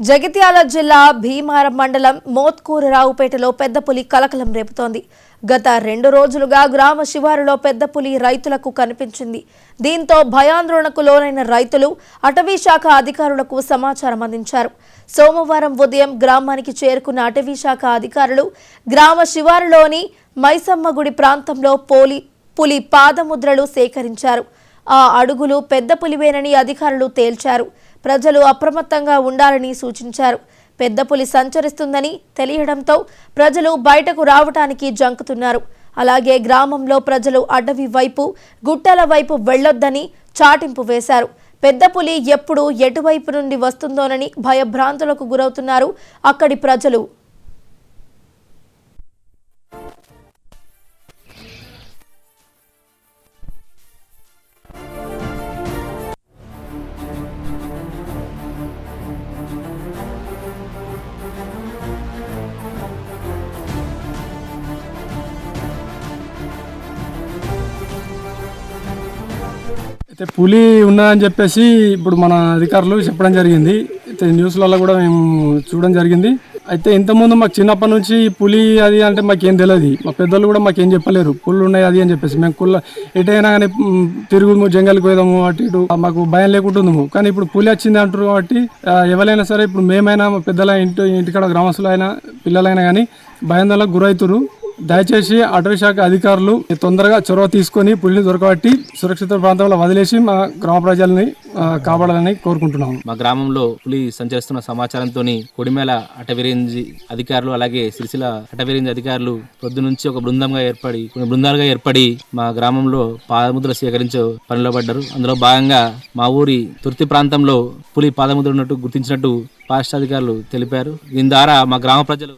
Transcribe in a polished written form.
జగిత్యాల జిల్లా భీమారం మండలం మోత్కూరు రావుపేటలో పెద్ద పులి కలకలం రేపుతోంది. గత 2 రోజులుగా గ్రామ శివారులో పెద్ద పులి రైతులకు కనిపించింది. దీంతో భయాందోళనకు లోనైన రైతులు అటవీ శాఖ అధికారులకు సమాచారం అందించారు. సోమవారం ఉదయం గ్రామానికి చేరుకున్న అటవీ శాఖ అధికారులు గ్రామ శివారులోని మైసమ్మ గుడి ప్రాంతంలో పులి పాదముద్రలు సేకరించారు. ఆ అడుగులు పెద్ద పులివేనని అధికారులు తేల్చారు. ప్రజలు అప్రమత్తంగా ఉండాలని సూచించారు. పెద్ద పులి సంచరిస్తుందని తెలియడంతో ప్రజలు బయటకు రావటానికి జంకుతున్నారు. అలాగే గ్రామంలో ప్రజలు అడవి వైపు, గుట్టల వైపు వెళ్లొద్దని చాటింపు వేశారు. పెద్ద పులి ఎప్పుడు ఎటువైపు నుండి వస్తుందోనని భయభ్రాంతులకు గురవుతున్నారు అక్కడి ప్రజలు. అయితే పులి ఉన్నదని చెప్పేసి ఇప్పుడు మన అధికారులు చెప్పడం జరిగింది. అయితే న్యూస్లలో కూడా మేము చూడడం జరిగింది. అయితే ఇంతకుముందు మాకు చిన్నప్పటి నుంచి పులి అది అంటే మాకేం తెలియదు. మా పెద్దలు కూడా మాకేం చెప్పలేరు పుల్లు ఉన్నాయి అది అని చెప్పేసి. మేము ఎటైనా కానీ తిరుగుము, జంగల్కి పోదాము, అటు ఇటు మాకు భయం లేకుంటుందాము. కానీ ఇప్పుడు పులి వచ్చింది అంటారు కాబట్టి ఎవరైనా సరే ఇప్పుడు మేమైనా మా పెద్దల ఇంటికాడ గ్రామస్తులు అయినా పిల్లలైనా కానీ భయాందోళనకు గురవుతారు. దయచేసి అటవీ శాఖ అధికారులు తొందరగా చొరవ తీసుకొని పులిని దొరకబట్టి సురక్షిత ప్రాంతంలో వదిలేసి మా గ్రామ ప్రజల్ని కాపాడాలని కోరుకుంటున్నాము. మా గ్రామంలో పులి సంచరిస్తున్న సమాచారంతో కొడిమేల అటవీ రేంజ్ అధికారులు అలాగే సిరిసిల్ల అటవీ రేంజ్ అధికారులు పొద్దు నుంచి ఒక కొన్ని బృందాలుగా ఏర్పడి మా గ్రామంలో పాదముద్రలు సేకరించే పనిలో పడ్డారు. అందులో భాగంగా మా ఊరి తుర్తి ప్రాంతంలో పులి పాదముద్ర ఉన్నట్టు గుర్తించినట్టు ఫారెస్ట్ అధికారులు తెలిపారు. దీని ద్వారా మా గ్రామ ప్రజలు